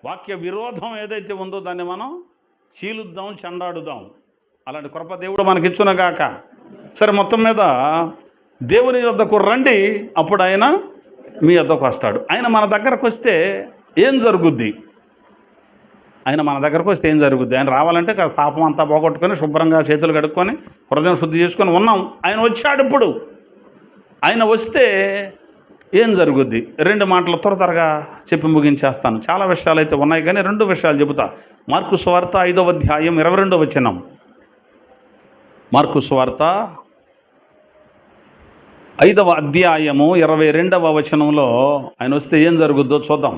వాక్య విరోధం ఏదైతే ఉందో దాన్ని మనం చీలుద్దాం, చెండాడుదాం. అలాంటి కృప దేవుడు మనకిచ్చునగాక. సరే, మొత్తం మీద దేవుని యొద్దకు రండి, అప్పుడు ఆయన మీ యొద్దకు వస్తాడు. ఆయన మన దగ్గరకు వస్తే ఏం జరుగుద్ది? ఆయన మన దగ్గరకు వస్తే ఏం జరుగుద్ది? ఆయన రావాలంటే పాపం అంతా పోగొట్టుకొని శుభ్రంగా చేతులు కడుక్కొని హృదయం శుద్ధి చేసుకొని ఉన్నాం. ఆయన వచ్చాడు. ఇప్పుడు ఆయన వస్తే ఏం జరుగుద్ది? 2 మాటలు త్వరగా చెప్పి ముగించేస్తాను. చాలా విషయాలు అయితే ఉన్నాయి, కానీ 2 విషయాలు చెబుతా. మార్కు సువార్త 5వ అధ్యాయం 22వ వచనం. మార్కు సువార్త 5వ అధ్యాయము 22వ వచనంలో ఆయన వస్తే ఏం జరుగుద్దో చూద్దాం.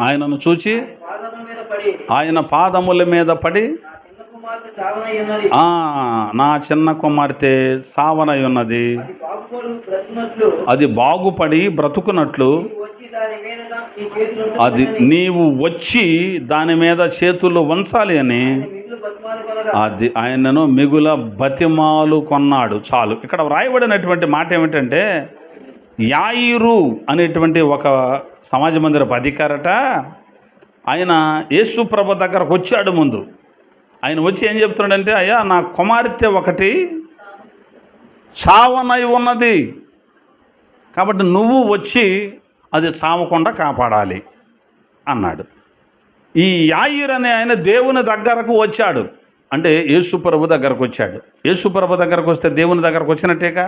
ఆయనను చూచి ఆయన పాదముల మీద పడి, నా చిన్న కుమార్తె సావనై ఉన్నది, అది బాగుపడి బ్రతుకున్నట్లు అది నీవు వచ్చి దాని మీద చేతులు ఉంచాలి అని అది ఆయనను మిగుల బతిమాలు కొన్నాడు. చాలు. ఇక్కడ వ్రాయబడినటువంటి మాట ఏమిటంటే, యాయిరు అనేటువంటి ఒక సమాజ మందిరపు అధికారట, ఆయన యేసు ప్రభు దగ్గరకు వచ్చాడు. ముందు ఆయన వచ్చి ఏం చెప్తున్నాడంటే, అయ్యా, నా కుమార్తె ఒకటి చావనై ఉన్నది, కాబట్టి నువ్వు వచ్చి అది చావకుండా కాపాడాలి అన్నాడు. ఈ యాయిర్ అనే ఆయన దేవుని దగ్గరకు వచ్చాడు. అంటే యేసు ప్రభు దగ్గరకు వచ్చాడు. యేసు ప్రభు దగ్గరకు వస్తే దేవుని దగ్గరకు వచ్చినట్టేగా.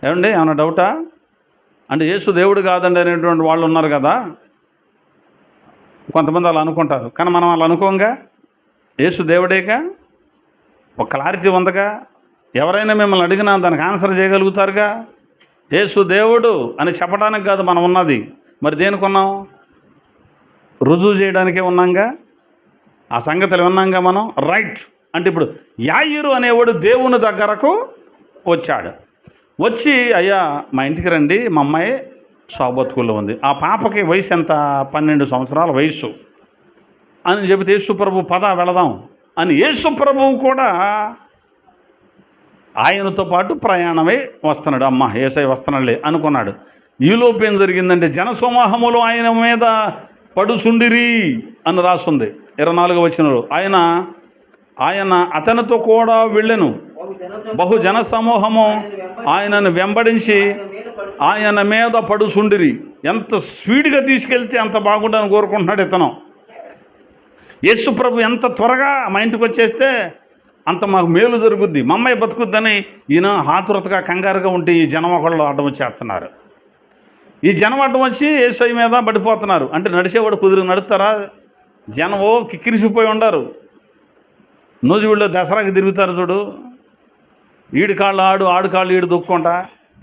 ఏమండి, ఏమన్నా డౌటా? అంటే యేసు దేవుడు కాదండి అనేటువంటి వాళ్ళు ఉన్నారు కదా, కొంతమంది అలా అనుకుంటారు. కానీ మనం అలా అనుకోంగా. యేసు దేవుడేగా, ఒక క్లారిటీ ఉందగా. ఎవరైనా మిమ్మల్ని అడిగినా దానికి ఆన్సర్ చేయగలుగుతారుగా. యేసు దేవుడు అని చెప్పడానికి కాదు మనం ఉన్నది. మరి దేనికి ఉన్నాం? రుజువు చేయడానికే ఉన్నాంగా. ఆ సంగతులు ఉన్నాంగా మనం. రైట్. అంటే ఇప్పుడు యాయిరు అనేవాడు దేవుని దగ్గరకు వచ్చాడు. వచ్చి, అయ్యా, మా ఇంటికి రండి, మా అమ్మాయి సాబతుకుల్లో ఉంది, ఆ పాపకి వయసు ఎంత? 12 సంవత్సరాల వయసు అని చెబితే, యేసు ప్రభు పద వెళదాం అని యేసు ప్రభువు కూడా ఆయనతో పాటు ప్రయాణమై వస్తున్నాడు. అమ్మ, యేసయ్య వస్తున్నాడులే అనుకున్నాడు. ఈలోపు ఏం జరిగిందంటే, జనసమూహములు ఆయన మీద పడుసుండిరి అని రాస్తుంది 24వ వచనంలో. ఆయన అతనితో కూడా వెళ్ళెను. బహుజన సమూహము ఆయనను వెంబడించి ఆయన మీద పడుసుండిరి. ఎంత స్పీడ్గా తీసుకెళ్తే అంత బాగుండని కోరుకుంటున్నాడు ఇతను. యేసు ప్రభు ఎంత త్వరగా మా ఇంటికి వచ్చేస్తే అంత మాకు మేలు జరుగుద్ది, మా అమ్మాయి బతుకుద్దని ఈయన ఆతురతగా కంగారుగా ఉంటే ఈ జనం ఒకళ్ళు అడ్డం వచ్చేస్తున్నారు. ఈ జనం అడ్డం వచ్చి యేసయ్య మీద పడిపోతున్నారు. అంటే నడిచేవాడు కుదిరి నడుస్తారా? జనం కిక్కిరిసిపోయి ఉండారు. నూజివీడులో దసరాకి తిరుగుతారు చూడు, ఈడి కాళ్ళు ఆడు, ఆడు కాళ్ళు ఈడు తొక్కుంటా.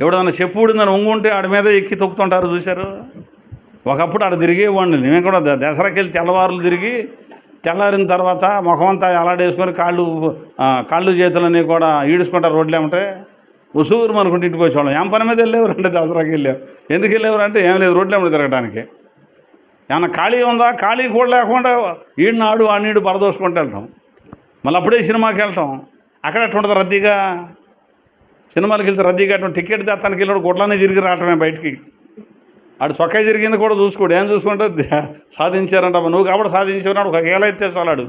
ఎవడన్నా చెప్పుడిందని ఒంగుంటే ఆడి మీద ఎక్కి తొక్కుతుంటారు, చూశారు? ఒకప్పుడు ఆడ తిరిగేవాడిని నేను కూడా. దసరాకి వెళ్ళి తెల్లవారులు తిరిగి తెల్లారిన తర్వాత ముఖమంతా అలాడేసుకొని కాళ్ళు చేతులన్నీ కూడా ఈడుచుకుంటారు. రోడ్లు ఏమంటే ఉసూరు అనుకుంటే ఇంటికి వచ్చేవాళ్ళం. ఏం పని మీద వెళ్ళేవారు అంటే దసరాకి వెళ్ళారు. ఎందుకు వెళ్ళేవారు అంటే, ఏం లేదు, రోడ్లు ఏమిటి తిరగడానికి. ఏమన్నా ఖాళీ ఉందా? ఖాళీ కూడా లేకుండా ఈడినాడు ఆ నీడు పరదోసుకుంటూ వెళ్తాం. మళ్ళీ అప్పుడే సినిమాకి వెళ్తాం. అక్కడ అటువంటి రద్దీగా, సినిమాలకు వెళ్తే రద్దీగా అటువంటి టికెట్ తెత్తానికి వెళ్ళాడు గుడ్లనే తిరిగి రావటమే బయటికి. ఆడు చొక్కా జరిగింది కూడా చూసుకోడు. ఏం చూసుకుంటే సాధించారంట, నువ్వు కాబట్టి సాధించావు, ఒక ఏళ్ళ అయితే చాలాడు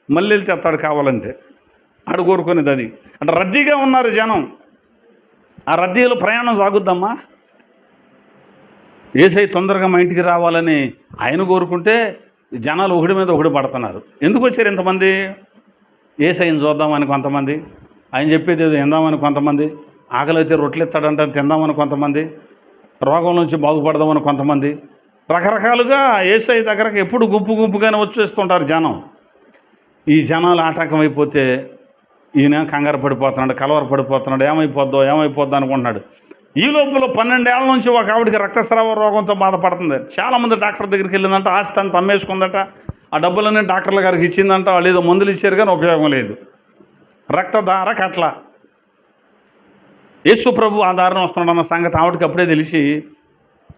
మళ్ళీ వెళ్తే తెస్తాడు కావాలంటే. ఆడు కోరుకునేది అది. అంటే రద్దీగా ఉన్నారు జనం. ఆ రద్దీలో ప్రయాణం సాగుద్దమ్మా. యేసయ్య తొందరగా మా ఇంటికి రావాలని ఆయన కోరుకుంటే జనాలు ఒకటి మీద ఒకటి పడుతున్నారు. ఎందుకు వచ్చారు ఇంతమంది? యేసయ్యని చూద్దామని కొంతమంది, ఆయన చెప్పేది ఏదో విందామని కొంతమంది, ఆకలి అయితే రొట్టెలు ఇస్తాడంట తిందామని కొంతమంది, రోగం నుంచి బాగుపడదామని కొంతమంది, రకరకాలుగా యేసయ్య దగ్గరకు ఎప్పుడు గుంపుగానే వచ్చేస్తుంటారు జనం. ఈ జనాలు ఆటంకం అయిపోతే ఈయన కంగారు పడిపోతున్నాడు, కలవర పడిపోతున్నాడు, ఏమైపోద్దో అనుకుంటున్నాడు. ఈ లోపల 12 ఏళ్ల నుంచి ఒక ఆవిడికి రక్తస్రావ రోగంతో బాధపడుతుంది. చాలామంది డాక్టర్ దగ్గరికి వెళ్ళిందంట, ఆస్తి అంతా అమ్మేసుకుందట, ఆ డబ్బులన్నీ డాక్టర్ల గారికి ఇచ్చిందంట. వాళ్ళు ఏదో మందులు ఇచ్చారు కానీ ఉపయోగం లేదు. రక్తధార కట్ల. యేసు ప్రభు ఆ దారిన వస్తున్నాడన్న సంగతి ఆవిడకి అప్పుడే తెలిసి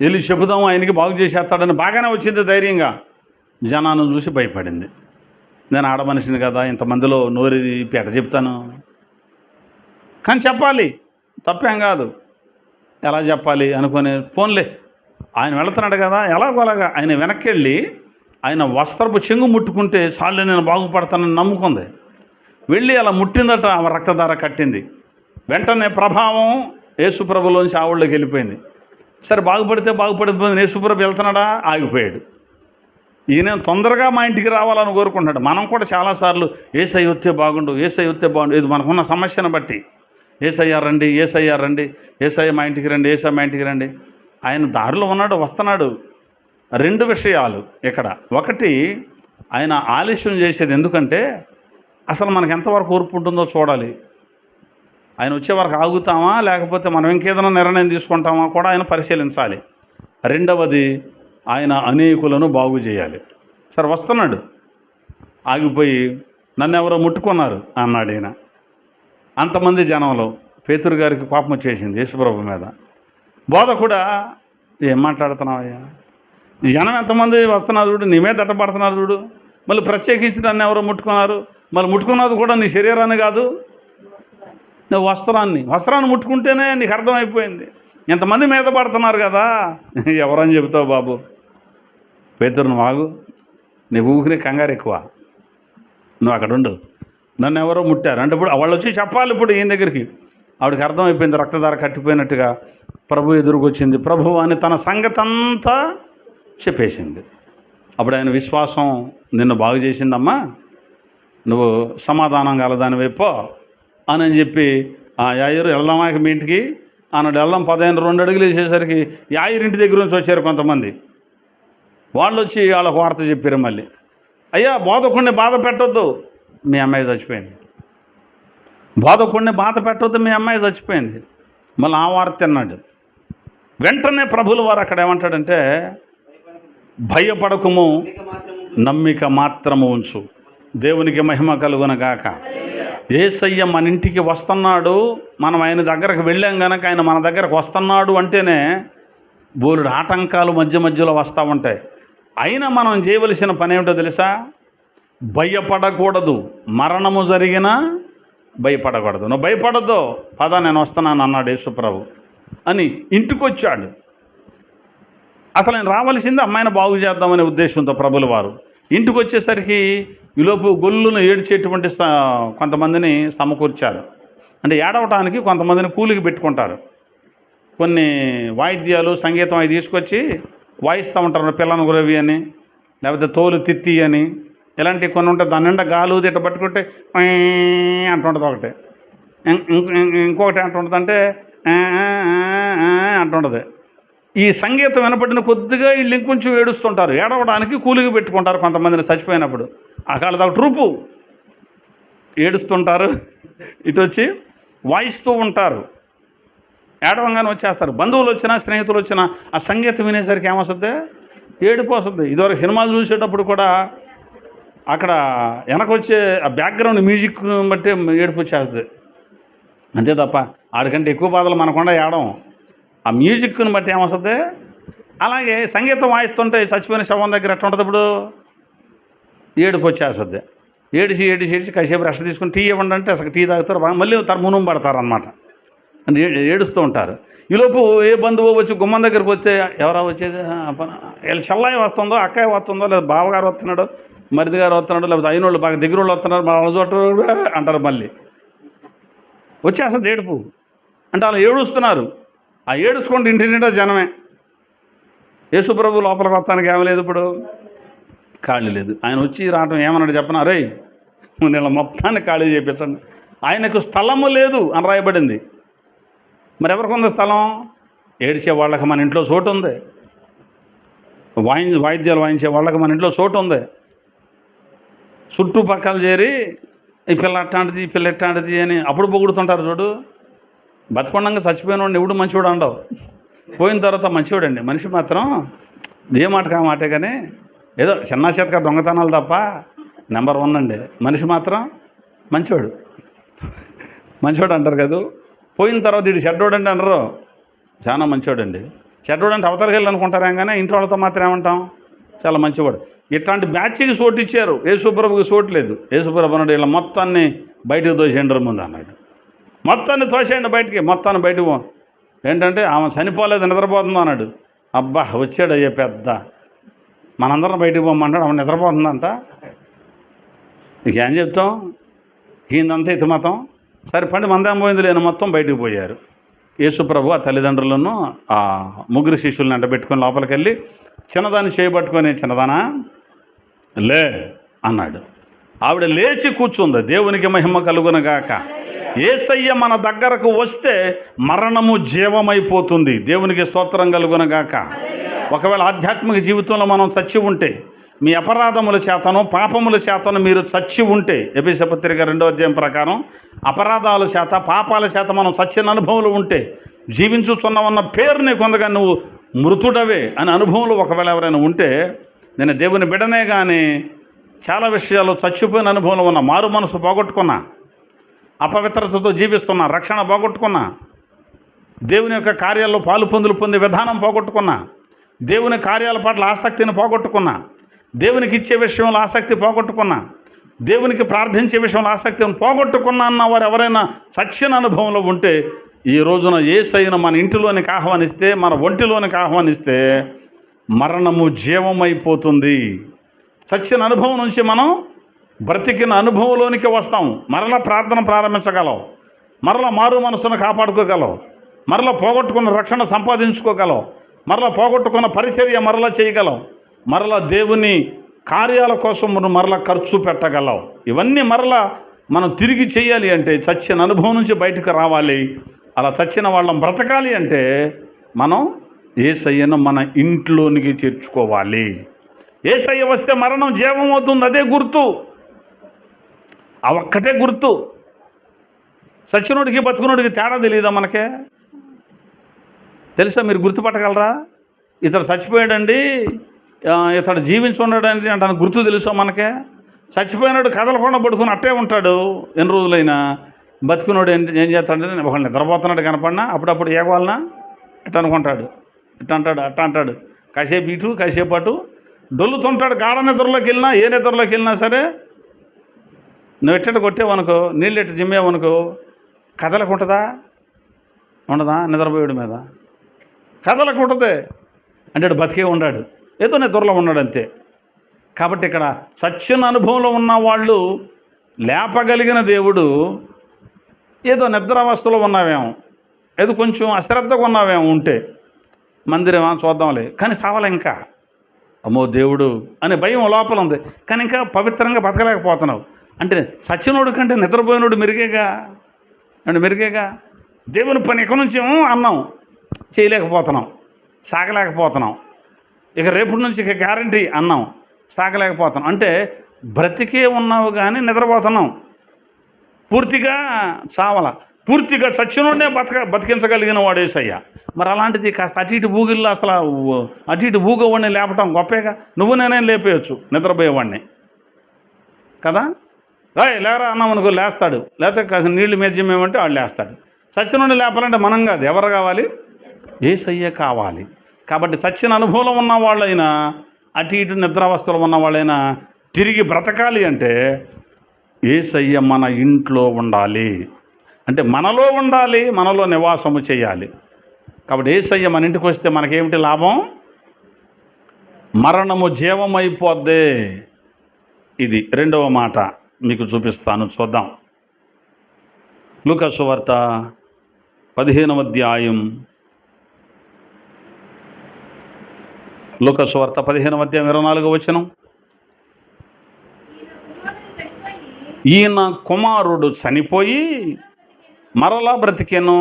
వెళ్ళి చెబుదాం, ఆయనకి బాగు చేసేస్తాడని బాగానే వచ్చింది ధైర్యంగా. జనాన్ని చూసి భయపడింది. నేను ఆడ మనిషిని కదా, ఇంతమందిలో నోరు పేట చెప్తాను, కానీ చెప్పాలి. తప్పేం కాదు. ఎలా చెప్పాలి అనుకుని ఫోన్లే ఆయన వెళుతున్నాడు కదా, ఎలాగోలాగా ఆయన వెనక్కి వెళ్ళి ఆయన వస్త్రపు చెంగు ముట్టుకుంటే చాలు నేను బాగుపడతానని నమ్ముకుంది. వెళ్ళి అలా ముట్టిందట, ఆమె రక్తధార కట్టింది. వెంటనే ప్రభావం యేసుప్రభులోంచి ఆవిడలోకి వెళ్ళిపోయింది. సరే బాగుపడిపోయింది. యేసుప్రభు వెళ్తున్నాడా, ఆగిపోయాడు. ఈయన తొందరగా మా ఇంటికి రావాలని కోరుకుంటున్నాడు. మనం కూడా చాలాసార్లు యేసయ్య వస్తే బాగుండు, యేసయ్య వస్తే బాగుండు, ఇది మనకున్న సమస్యను బట్టి యేసయ్య రండి, యేసయ్య రండి, యేసయ్య మా ఇంటికి రండి, యేసయ్య మా ఇంటికి రండి. ఆయన దారిలో ఉన్నాడు, వస్తున్నాడు. రెండు విషయాలు ఇక్కడ. ఒకటి, ఆయన ఆలస్యం చేసేది ఎందుకంటే అసలు మనకు ఎంతవరకు ఓర్పు ఉంటుందో చూడాలి. ఆయన వచ్చే వరకు ఆగుతామా లేకపోతే మనం ఇంకేదైనా నిర్ణయం తీసుకుంటామా కూడా ఆయన పరిశీలించాలి. రెండవది, ఆయన అనేకులను బాగు చేయాలి. సరే వస్తున్నాడు, ఆగిపోయి నన్ను ఎవరో ముట్టుకున్నారు అన్నాడు ఈయన. అంతమంది జనంలో పేతురు గారికి కోపం వచ్చేసింది యేసుప్రభు మీద. బోధ కూడా ఏం మాట్లాడుతున్నావయ్యా, జనం ఎంతమంది వస్తున్నారు చూడు, నీ మీద దట్టపడుతున్నారు చూడు, మళ్ళీ ప్రత్యేకించి నన్ను ఎవరో ముట్టుకున్నారు, మళ్ళీ ముట్టుకున్నది కూడా నీ శరీరాన్ని కాదు, నువ్వు వస్త్రాన్ని ముట్టుకుంటేనే నీకు అర్థమైపోయింది. ఎంతమంది మీద పడుతున్నారు కదా, ఎవరని చెబుతావు బాబు. పేతురు నువ్వు ఆగు, నీ ఊరికి కంగారు ఎక్కువ, నువ్వు అక్కడ ఉండు, నన్ను ఎవరో ముట్టారు అంటే ఇప్పుడు వాళ్ళు వచ్చి చెప్పాలి. ఇప్పుడు ఈయన దగ్గరికి ఆవిడకి అర్థమైపోయింది, రక్తధార కట్టిపోయినట్టుగా. ప్రభు ఎదురుకొచ్చింది. ప్రభు అని తన సంగతి అంతా చెప్పేసింది. అప్పుడు ఆయన విశ్వాసం నిన్ను బాగు చేసిందమ్మా, నువ్వు సమాధానం గలదాని వైపో అని చెప్పి యాయిరు వెళ్దామా మీ ఇంటికి అన్నాడు. వెళ్దాం 15 అడుగులు వేసేసరికి యాయిరింటి దగ్గర నుంచి వచ్చారు కొంతమంది. వాళ్ళు వచ్చి వాళ్ళకు వార్త చెప్పారు. మళ్ళీ అయ్యా బోధకుడిని బాధ పెట్టొద్దు, మీ అమ్మాయి చచ్చిపోయింది. బోధకుడిని బాధ పెట్టొద్దు, మీ అమ్మాయి చచ్చిపోయింది. మళ్ళీ ఆ వార్త తిన్నాడు. వెంటనే ప్రభుల వారు అక్కడ ఏమంటాడంటే, భయపడకుము, నమ్మిక మాత్రము ఉంచు, దేవునికి మహిమ కలుగునగాక. యేసయ్య మన ఇంటికి వస్తున్నాడు, మనం ఆయన దగ్గరకు వెళ్ళాం కనుక ఆయన మన దగ్గరకు వస్తున్నాడు అంటేనే బోలుడు ఆటంకాలు మధ్యలో వస్తూ ఉంటాయి. అయినా మనం చేయవలసిన పని ఏమిటో తెలుసా? భయపడకూడదు. మరణము జరిగినా భయపడకూడదు. నువ్వు భయపడద్దు, పద నేను వస్తున్నాను అన్నాడు యేసుప్రభు అని ఇంటికి వచ్చాడు. అసలు నేను రావాల్సింది అమ్మాయిని బాగు చేద్దామనే ఉద్దేశంతో ప్రభుల వారు ఇంటికి వచ్చేసరికి ఈలోపు గొల్లును ఏడ్చేటువంటి కొంతమందిని సమకూర్చారు. అంటే ఏడవటానికి కొంతమందిని కూలికి పెట్టుకుంటారు. కొన్ని వాయిద్యాలు సంగీతం అవి తీసుకొచ్చి వాయిస్తూ ఉంటారు. పిల్లను గురవి అని, లేకపోతే తోలు తిత్తి అని, ఇలాంటివి కొన్ని ఉంటాయి. దాని నిండా గాలు ఇట్ట పట్టుకుంటే అంటుంటుంది ఒకటి, ఇంకొకటి అంటుంటుంది అంటే అంటుంటుంది. ఈ సంగీతం వినపడిన కొద్దిగా వీళ్ళు ఇంకొంచెం ఏడుస్తుంటారు. ఏడవడానికి కూలికి పెట్టుకుంటారు కొంతమందిని చచ్చిపోయినప్పుడు. అక్కడ దాకా ట్రూపు ఏడుస్తుంటారు, ఇటు వచ్చి వాయిస్తూ ఉంటారు. ఏడవంగానే వచ్చేస్తారు. బంధువులు వచ్చినా స్నేహితులు వచ్చినా ఆ సంగీతం వినేసరికి ఏమొస్తుంది? ఏడుపు వస్తుంది. ఇదివరకు సినిమాలు చూసేటప్పుడు కూడా అక్కడ వెనకొచ్చే ఆ బ్యాక్గ్రౌండ్ మ్యూజిక్ బట్టి ఏడుపు వచ్చేస్తుంది. అంతే తప్ప ఆడికంటే ఎక్కువ బాధలు మనకుండా ఏడవం. ఆ మ్యూజిక్ని బట్టి ఏమొస్తుంది? అలాగే సంగీతం వాయిస్తుంటే చచ్చిపోయిన శవం దగ్గర ఎట్లా ఉంటుంది? ఇప్పుడు ఏడుపు వచ్చేస్తుంది. ఏడిచి కాసేపు రెస్ట్ తీసుకుని టీ ఇవ్వండి అంటే అసలు టీ తాగుతారు, మళ్ళీ మునుం పడతారు అనమాట. అని ఏడుస్తూ ఉంటారు. ఈలోపు ఏ బంధువు వచ్చి గుమ్మం దగ్గరికి వస్తే ఎవరా వచ్చేది? వీళ్ళు చెల్లాయి వస్తుందో, అక్కాయి వస్తుందో, లేదా బావగారు వస్తున్నాడు, మరిది గారు వస్తున్నాడు, లేకపోతే అయినోళ్ళు బాగా దగ్గర వాళ్ళు వస్తున్నారు, మా చోట అంటారు. మళ్ళీ వచ్చేస్తుంది ఏడుపు. అంటే వాళ్ళు ఏడుస్తున్నారు. ఆ ఏడుచుకుంటే ఇంటి నిండా జనమే. యేసుప్రభు లోపలికి వస్తానికి ఏమీ లేదు, ఇప్పుడు ఖాళీ లేదు. ఆయన వచ్చి రావటం ఏమన్నాడు చెప్పనా? రే నేను మొత్తాన్ని ఖాళీ చేయించండి. ఆయనకు స్థలము లేదు అని రాయబడింది. మరి ఎవరికి ఉంది స్థలం? ఏడ్చే వాళ్ళకి మన ఇంట్లో చోటు ఉంది, వాయిద్యాలు వాయించే వాళ్ళకి మన ఇంట్లో చోటు ఉంది. చుట్టుపక్కల చేరి ఈ పిల్ల అట్లాంటిది, ఈ పిల్ల ఎట్లాంటిది అని అప్పుడు పొగుడుతుంటారు చూడు. బతకొండంగా చచ్చిపోయిన వాడిని ఎవడు మంచివాడు అండవు, పోయిన తర్వాత మంచివాడండి. మనిషి మాత్రం ఏ మాట కా మాటే, కానీ ఏదో చిన్న చేతగా దొంగతనాలు తప్ప నెంబర్ 1 అండి. మనిషి మాత్రం మంచివాడు అంటారు కదా. పోయిన తర్వాత ఇది చెడ్డోడండి అనరు, చాలా మంచివాడండి. చెడ్డోడు అంటే అవతలకి వెళ్ళి అనుకుంటారేం, కానీ ఇంట్లో వాళ్ళతో మాత్రం ఏమంటాం? చాలా మంచివాడు. ఇట్లాంటి బ్యాచ్కి చోటు ఇచ్చారు. యేసుప్రభుకి చోటు లేదు. యేసుప్రభు అన్నాడు ఇలా మొత్తాన్ని బయటకు దోసేయండి ముందు అన్నాడు. మొత్తాన్ని తోసేయండి బయటికి, మొత్తాన్ని బయటకు ఏంటంటే ఆమె చనిపోలేదు, నిద్రపోతుంది అన్నాడు. అబ్బా వచ్చాడు అయ్యే పెద్ద, మనందరం బయటకు పోమంటాడు, ఆమె నిద్రపోతుందంట. ఇక ఏం చెప్తాం, ఈయనంతా ఇతిమతం. సరే పండి మందేం పోయింది లేని మొత్తం బయటకు పోయారు. యేసుప్రభు ఆ తల్లిదండ్రులను ఆ ముగ్గురు శిష్యులను ఎండబెట్టుకొని లోపలికి వెళ్ళి చిన్నదాన్ని చేయబట్టుకొని, చిన్నదానా లే అన్నాడు. ఆవిడ లేచి కూర్చుంది. దేవునికి మహిమ కలుగునగాక. యేసయ్య మన దగ్గరకు వస్తే మరణము జీవమైపోతుంది. దేవునికి స్తోత్రం కలుగునగాక. ఒకవేళ ఆధ్యాత్మిక జీవితంలో మనం చచ్చి ఉంటే, మీ అపరాధముల చేతను పాపముల చేతను మీరు చచ్చి ఉంటే, ఎఫెసీ పత్రిక 2వ అధ్యాయం ప్రకారం అపరాధాల చేత పాపాల చేత మనం చచ్చిన అనుభవంలో ఉంటే, జీవించుచున్నామన్న పేరుని కొందగా నువ్వు మృతుడవే అనే అనుభవంలో ఒకవేళ ఎవరైనా ఉంటే, నేను దేవుని బిడ్డనే కానీ చాలా విషయాలు చచ్చిపోయిన అనుభవంలో ఉన్న, మారు మనసు పోగొట్టుకున్నా, అపవిత్రతతో జీవిస్తున్నా, రక్షణ పోగొట్టుకున్నా, దేవుని యొక్క కార్యాల్లో పాలు పొందే విధానం పోగొట్టుకున్నా, దేవుని కార్యాల పట్ల ఆసక్తిని పోగొట్టుకున్నా, దేవునికి ఇచ్చే విషయంలో ఆసక్తి పోగొట్టుకున్నా, దేవునికి ప్రార్థించే విషయంలో ఆసక్తిని పోగొట్టుకున్నా అన్న వారు ఎవరైనా చచ్చిన అనుభవంలో ఉంటే, ఈ రోజున యేసయ్యను మన ఇంటిలోనికి ఆహ్వానిస్తే, మన ఒంటిలోనికి ఆహ్వానిస్తే మరణము జీవమైపోతుంది. చచ్చిన అనుభవం నుంచి మనం బ్రతికిన అనుభవంలోనికి వస్తాం. మరలా ప్రార్థన ప్రారంభించగలం, మరలా మారు మనసును కాపాడుకోగలం, మరలా పోగొట్టుకున్న రక్షణ సంపాదించుకోగలం, మరలా పోగొట్టుకున్న పరిచర్య మరలా చేయగలం, మరలా దేవుని కార్యాల కోసం మరలా ఖర్చు పెట్టగలం. ఇవన్నీ మరలా మనం తిరిగి చేయాలి అంటే చచ్చిన అనుభవం నుంచి బయటకు రావాలి. అలా చచ్చిన వాళ్ళం బ్రతకాలి అంటే మనం యేసయ్యను మన ఇంట్లోనికి చేర్చుకోవాలి. యేసయ్య వస్తే మరణం జీవం అవుతుంది. అదే గుర్తు, ఆ ఒక్కటే గుర్తు. చచ్చినోడికి బతుకునోడికి తేడా తెలియదా మనకే? తెలుసా? మీరు గుర్తుపట్టగలరా? ఇతడు చచ్చిపోయాడండి, ఇతడు జీవించి ఉన్నాడండి అంటే గుర్తు తెలుసా మనకే? చచ్చిపోయినాడు కదలకుండా పడుకుని అట్టే ఉంటాడు ఎన్ని రోజులైనా. బతుకునోడు ఏం చేస్తాడంటే, ఒకళ్ళు నిద్రపోతున్నాడు కనపడినా అప్పుడప్పుడు ఏగవాలనా ఇట్ట అనుకుంటాడు, ఇట్ట అంటాడు, అట్ట అంటాడు, కాసేపు ఇటు కాసేపు అటు డొల్లుతుంటాడు. గాఢ నిద్రలోకి వెళ్ళినా, ఏ నిద్రలోకి వెళ్ళినా సరే, నువ్వు ఎట్టట కొట్టేవనుకో, నీళ్ళు ఎట్ట జిమ్మేవనుకో, కదలకుంటుందా? ఉండదా? నిద్రపోయాడు మీద కదలకుంటుంది అంటే బతికే ఉన్నాడు, ఏదో నిద్రలో ఉన్నాడు అంతే. కాబట్టి ఇక్కడ సత్యన అనుభవంలో ఉన్న వాళ్ళు లేపగలిగిన దేవుడు, ఏదో నిద్రావస్థలో ఉన్నావేమో, ఏదో కొంచెం అశ్రద్ధగా ఉన్నావేమో ఉంటే, మందిరమా చూద్దాంలే కానీ చావాలి ఇంకా, అమ్మో దేవుడు అనే భయం లోపల ఉంది కానీ ఇంకా పవిత్రంగా బతకలేకపోతున్నావు అంటే సచ్చినోడు కంటే నిద్రపోయినోడు మెరుగేగా అంటే మెరుగేగా. దేవుని పని ఎక్కడి నుంచి అన్నాం చేయలేకపోతున్నాం, సాగలేకపోతున్నాం. ఇక రేపటి నుంచి ఇక గ్యారంటీ అన్నాం, సాగలేకపోతున్నాం. అంటే బ్రతికే ఉన్నావు కానీ నిద్రపోతున్నాం. పూర్తిగా చావల, పూర్తిగా చచ్చినోడే బతికించగలిగిన వాడు యేసయ్య. మరి అలాంటిది కాస్త అటు ఇటు బూగిల్లో అసలు అటు ఇటు బూగవాడిని లేపటం గొప్పేగా. నువ్వు నేనేం లేపేయచ్చు నిద్రపోయేవాడిని కదా. రాయ్ లేరా అన్నాం అనుకో లేస్తాడు, లేకపోతే కాస్త నీళ్లు మేజ్యమేమంటే వాడు లేస్తాడు. చచ్చినోడిని లేపాలంటే మనం కాదు, ఎవరు కావాలి? యేసయ్య కావాలి. కాబట్టి చచ్చిన అనుభవంలో ఉన్న వాళ్ళైనా, అటు ఇటు నిద్రావస్థలో ఉన్న వాళ్ళైనా తిరిగి బ్రతకాలి అంటే యేసయ్య మన ఇంట్లో ఉండాలి. అంటే మనలో ఉండాలి, మనలో నివాసము చేయాలి. కాబట్టి యేసయ్య మన ఇంటికి వస్తే మనకేమిటి లాభం? మరణము జీవమైపోద్దే. ఇది రెండవ మాట మీకు చూపిస్తాను, చూద్దాం. లూకా సువార్త 15వ అధ్యాయం, లూకా సువార్త 15వ అధ్యాయం 24వ వచనం. ఈయన కుమారుడు చనిపోయి మరలా బ్రతికెను,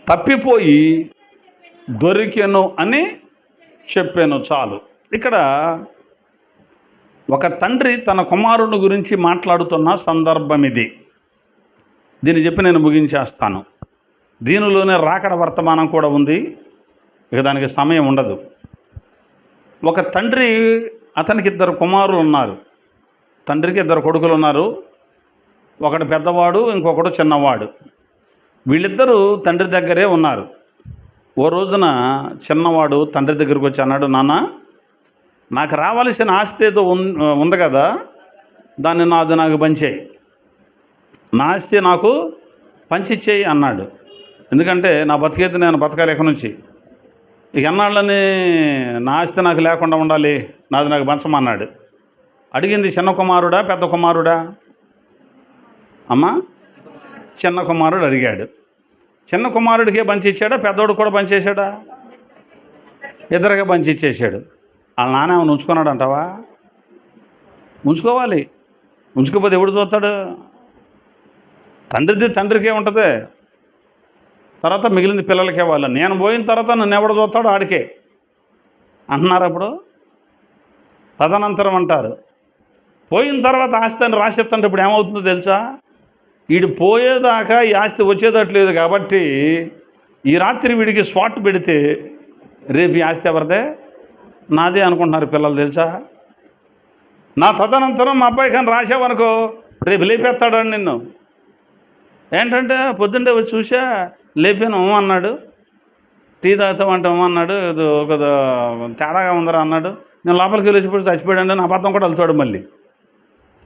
తప్పిపోయి దొరికెను అని చెప్పాను. చాలు. ఇక్కడ ఒక తండ్రి తన కుమారుని గురించి మాట్లాడుతున్న సందర్భం ఇది. దీన్ని చెప్పి నేను ముగించేస్తాను. దీనిలోనే రాకడ వర్తమానం కూడా ఉంది, ఇక దానికి సమయం ఉండదు. ఒక తండ్రి, అతనికి 2 కుమారులు ఉన్నారు. తండ్రికి 2 కొడుకులు ఉన్నారు. ఒకడు పెద్దవాడు, ఇంకొకడు చిన్నవాడు. వీళ్ళిద్దరూ తండ్రి దగ్గరే ఉన్నారు. ఓ రోజున చిన్నవాడు తండ్రి దగ్గరికి వచ్చి అన్నాడు, నాన్న నాకు రావాల్సిన ఆస్తి ఏదో ఉంది కదా, దాన్ని నాకు పంచేయి, నా ఆస్తి నాకు పంచిచ్చేయి అన్నాడు. ఎందుకంటే నా బతికేది నేను బతకాలి ఎక్కడి నుంచి, ఇక ఎన్నాళ్ళని నా ఆస్తి నాకు లేకుండా ఉండాలి, నాది నాకు పంచమన్నాడు. అడిగింది చిన్న కుమారుడా పెద్ద కుమారుడా? అమ్మా, చిన్న కుమారుడు అడిగాడు. చిన్న కుమారుడికే పంచిచ్చాడా, పెద్దోడు కూడా పంచేశాడా? ఇద్దరికే పంచిచ్చేసాడు. వాళ్ళ నాన్న ఏమైనా ఉంచుకున్నాడు అంటావా? ఉంచుకోవాలి. ఉంచుకోకపోతే ఎవడు చూస్తాడు? తండ్రిది తండ్రికే ఉంటుంది, తర్వాత మిగిలింది పిల్లలకే. వాళ్ళు నేను పోయిన తర్వాత నన్ను ఎవడు చూస్తాడో ఆడికే అంటున్నారు. అప్పుడు తదనంతరం అంటారు. పోయిన తర్వాత ఆస్తి అని రాసిస్తుంటే ఇప్పుడు ఏమవుతుందో తెలుసా? వీడు పోయేదాకా ఈ ఆస్తి వచ్చేదట్లేదు కాబట్టి ఈ రాత్రి వీడికి స్పాట్ పెడితే రేపు ఈ ఆస్తి ఎవరిదే? నాదే అనుకుంటున్నారు పిల్లలు, తెలుసా? నా తదనంతరం మా అబ్బాయి కానీ రాసావనుకో రేపు లేపేస్తాడు నిన్ను. ఏంటంటే పొద్దున్నే వచ్చి చూసా లేపాను అన్నాడు, టీ తాగుతామంటే అన్నాడు, ఒక తేడాగా ఉందరా అన్నాడు. నేను లోపలికి వెళ్ళేసిపోయి చచ్చిపోయాడు నా అబద్ధం కూడా వెళ్తాడు. మళ్ళీ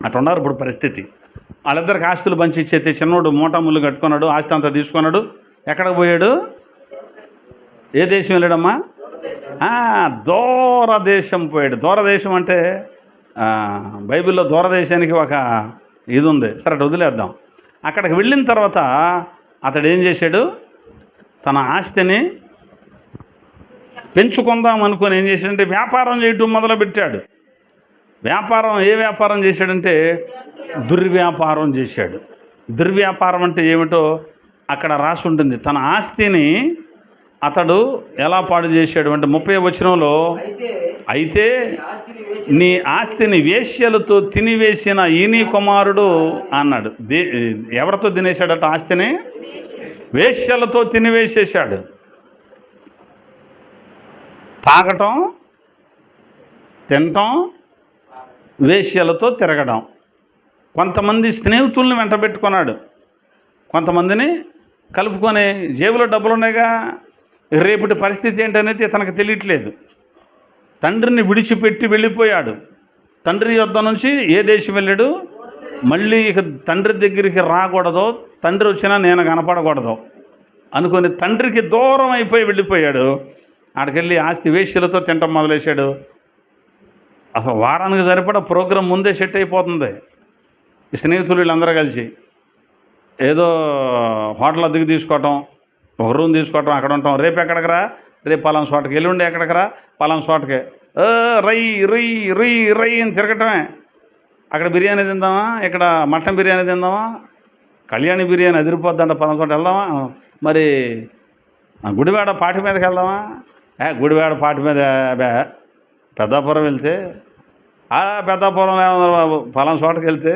అట్టున్నారు ఇప్పుడు పరిస్థితి. వాళ్ళిద్దరికి ఆస్తులు పంచి ఇచ్చేస్తే చిన్నోడు మూటా ముళ్ళు కట్టుకున్నాడు, ఆస్తి అంతా తీసుకున్నాడు. ఎక్కడికి పోయాడు? ఏ దేశం వెళ్ళాడమ్మా? దూరదేశం పోయాడు. దూరదేశం అంటే బైబిల్లో దూరదేశానికి ఒక ఇది ఉంది, సరే అటు వదిలేద్దాం. అక్కడికి వెళ్ళిన తర్వాత అతడు ఏం చేశాడు? తన ఆస్తిని పెంచుకుందాం అనుకుని ఏం చేశాడంటే వ్యాపారం చేయటం మొదలుపెట్టాడు. వ్యాపారం ఏ వ్యాపారం చేశాడంటే దుర్వ్యాపారం చేశాడు. దుర్వ్యాపారం అంటే ఏమిటో అక్కడ రాసి ఉంటుంది. తన ఆస్తిని అతడు ఎలా పాడు చేశాడు అంటే 30వ వచనంలో, అయితే నీ ఆస్తిని వేశ్యలతో తినివేసిన ఈనీ కుమారుడు అన్నాడు. ఎవరితో తినేశాడట? ఆస్తిని వేశ్యలతో తినివేసేశాడు. తాగటం, తినటం, వేశ్యలతో తిరగడం. కొంతమంది స్నేహితుల్ని వెంట పెట్టుకున్నాడు, కొంతమందిని కలుపుకొని జేబులో డబ్బులు ఉన్నాయిగా, రేపటి పరిస్థితి ఏంటనేది తనకు తెలియట్లేదు. తండ్రిని విడిచిపెట్టి వెళ్ళిపోయాడు. తండ్రి యొద్ద నుంచి ఏ దేశం వెళ్ళాడు? మళ్ళీ ఇక తండ్రి దగ్గరికి రాకూడదు, తండ్రి వచ్చినా నేను కనపడకూడదు అనుకొని తండ్రికి దూరం అయిపోయి వెళ్ళిపోయాడు. ఆడికెళ్ళి ఆస్తి వేశ్యలతో తినటం మొదలేశాడు. అసలు వారానికి సరిపడా ప్రోగ్రాం ముందే సెట్ అయిపోతుంది. ఈ స్నేహితులు వీళ్ళందరూ కలిసి ఏదో హోటల్ అద్దెకు తీసుకోవటం, ఒక రూమ్ తీసుకోవటం, అక్కడ ఉంటాం. రేపు ఎక్కడికి రా? రేపు పలానా చోటకి. ఎల్లుండి ఎక్కడికి రా? పలానా చోటకే. రై రై రై రై అని తిరగటమే. అక్కడ బిర్యానీ తిందామా, ఇక్కడ మటన్ బిర్యానీ తిందామా, కళ్యాణి బిర్యానీ అదిరిపోద్దంట, పలానా చోట వెళ్దామా, మరి గుడివాడ పాటి మీదకి వెళ్దామా? గుడివాడ పాటి మీద పెద్దాపురం వెళ్తే పెద్దాపురం ఏమన్నారు బాబు, పలానా చోటకి వెళ్తే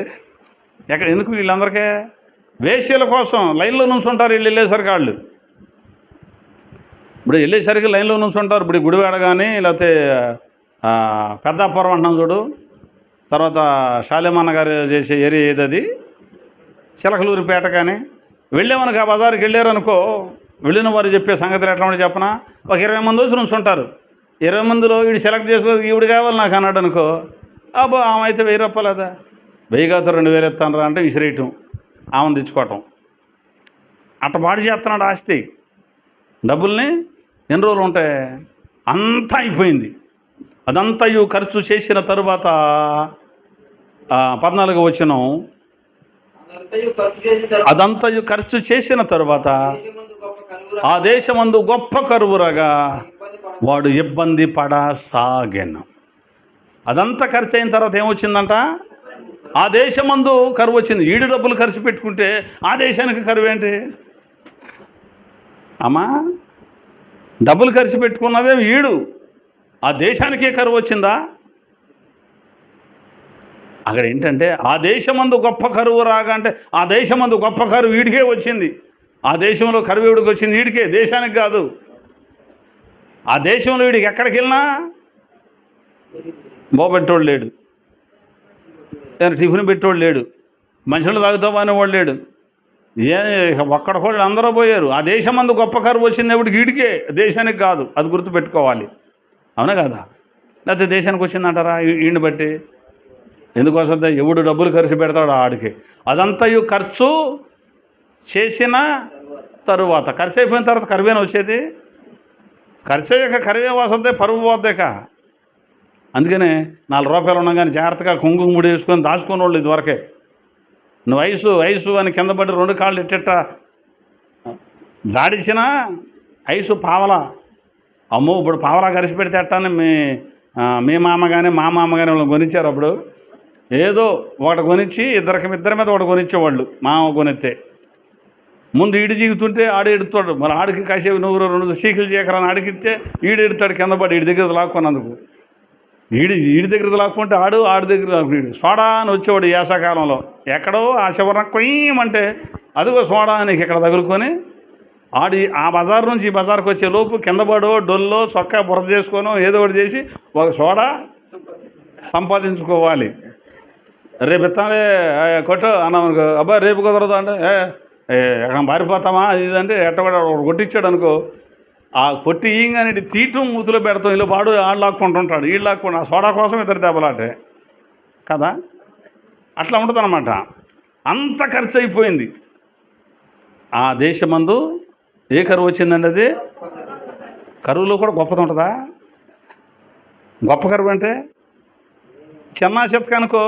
ఎక్కడ? ఎందుకు? వీళ్ళందరికీ వేశ్యల కోసం లైన్లో నుంచుంటారు. వీళ్ళు వెళ్ళేసరికి వాళ్ళు ఇప్పుడు వెళ్ళేసరికి లైన్లో నుంచుంటారు. ఇప్పుడు గుడివాడ కానీ లేకపోతే పెద్దాపురం అంటున్నాం చూడు, తర్వాత షాలేమన్న గారు చేసే ఏరియా ఏదది, చిలకలూరిపేట కానీ వెళ్ళామనుకో, ఆ బజారుకి వెళ్ళారనుకో, వెళ్ళిన వారు చెప్పే సంగతులు ఎట్లా ఉంటే చెప్పనా, ఒక 20 మంది వచ్చి నుంచుంటారు. 20 మందిలో వీడు సెలెక్ట్ చేసుకో, ఈవిడు కావాలి నాకు అన్నాడు అనుకో, అబ్బో ఆమె అయితే 1000 రూపాయలు అదా, 1000 కాదు 2000 ఇస్తాను రా అంటే విసిరేయటం, ఆమెను తెచ్చుకోవటం. అట్ట పాడు చేస్తున్నాడు ఆస్తి. డబ్బుల్ని ఎన్ని రోజులు ఉంటాయి? అంతా అయిపోయింది. అదంతయు ఖర్చు చేసిన తరువాత 14వ వచనం, అదంతయు ఖర్చు చేసిన తరువాత ఆ దేశమందు గొప్ప కరువురగా వాడు ఇబ్బంది పడసాగాను. అదంతా ఖర్చు అయిన తర్వాత ఏమొచ్చిందంట? ఆ దేశమందు కరువు వచ్చింది. ఈడు డబ్బులు ఖర్చు పెట్టుకుంటే ఆ దేశానికి కరువు ఏంటి అమ్మా? డబ్బులు ఖర్చు పెట్టుకున్నదే ఈడు, ఆ దేశానికే కరువు వచ్చిందా? అక్కడ ఏంటంటే ఆ దేశమందు గొప్ప కరువు రాగా అంటే ఆ దేశమందు గొప్ప కరువు వీడికే వచ్చింది. ఆ దేశంలో కరువు వీడికి వచ్చింది, వీడికే, దేశానికి కాదు. ఆ దేశంలో వీడికి ఎక్కడికి వెళ్ళినా బోబెట్టోడు లేడు, టిఫిన్ పెట్టోడు లేడు, మనుషులు తాగుతావా అనేవాడు లేడు. ఒక్కడ కూడా అందరూ పోయారు. ఆ దేశమందు గొప్ప కరువు వచ్చింది ఎవడికి? వీడికే, దేశానికి కాదు. అది గుర్తుపెట్టుకోవాలి. అవునా కదా? లేకపోతే దేశానికి వచ్చిందంటారా వీడిని బట్టి? ఎందుకోసం? ఎవడు డబ్బులు ఖర్చు పెడతాడు ఆడికి. అదంతయు ఖర్చు చేసిన తరువాత ఖర్చు అయిపోయిన తర్వాత కరివేనా వచ్చేది? ఖర్చు అయ్యాక కరివే వస్తుంది, పరువు పోద్దాక. అందుకనే 4 రూపాయలు ఉండగానే జాగ్రత్తగా కుంకుమ ముడి వేసుకొని దాచుకునే వాళ్ళు ఇదివరకే. నువ్వు ఐసు అని కింద పడి 2 కాళ్ళు ఇట్టిట్ట దాడిచ్చినా ఐసు పావలా. అమ్మో ఇప్పుడు పావలా కలిసి పెడితే అట్టానే మీ మామ కానీ మా మామ కానీ వాళ్ళు కొనిచ్చారు. అప్పుడు ఏదో ఒకటి కొనిచ్చి ఇద్దరి మీద ఒకటి కొనిచ్చేవాళ్ళు. మామ కొనిస్తే ముందు ఈడు జీగుతుంటే ఆడు ఎడుతాడు, మరి ఆడికి కాసేపు నువ్వు 2 సీకులు చేయకరాని ఆడికిస్తే ఈడు ఎడుతాడు కింద పడి ఈడి దగ్గర లాక్కున్నందుకు. ఈడి దగ్గర లాక్కుంటే ఆడి దగ్గర లాక్కున్నాడు. సోడా అని వచ్చేవాడు వేసాకాలంలో. ఎక్కడో ఆ చివరన కొయ్యమంటే అదిగో సోడా నీకు ఇక్కడ తగులుకొని ఆ బజార్ నుంచి ఈ బజార్కి వచ్చే లోపు కింద పడో డొల్లో చొక్కా బురద చేసుకోనో ఏదో ఒకటి చేసి ఒక సోడా సంపాదించుకోవాలి. రేపు ఇస్తానే కొట్టు అన్నామనుకో, అబ్బాయి రేపు కుదరదు అంటే ఎక్కడ మారిపోతామా ఇదంటే ఎట్టబడి కొట్టించాడు అనుకో, ఆ కొట్టి ఈయంగానే తీయటం మూతులో పెడతాం. ఇలా పాడు ఆడు లాక్కుంటుంటాడు, వీళ్ళు లాక్కుంటా. ఆ సోడా కోసం ఇద్దరు దెబ్బలాటే కదా. అట్లా ఉంటుంది అనమాట. అంత ఖర్చు అయిపోయింది. ఆ దేశమందు ఏ కరువు వచ్చిందండి? అది కరువులో కూడా గొప్పది ఉంటుందా? గొప్ప కరువు అంటే చిన్న చెత్తకనుకో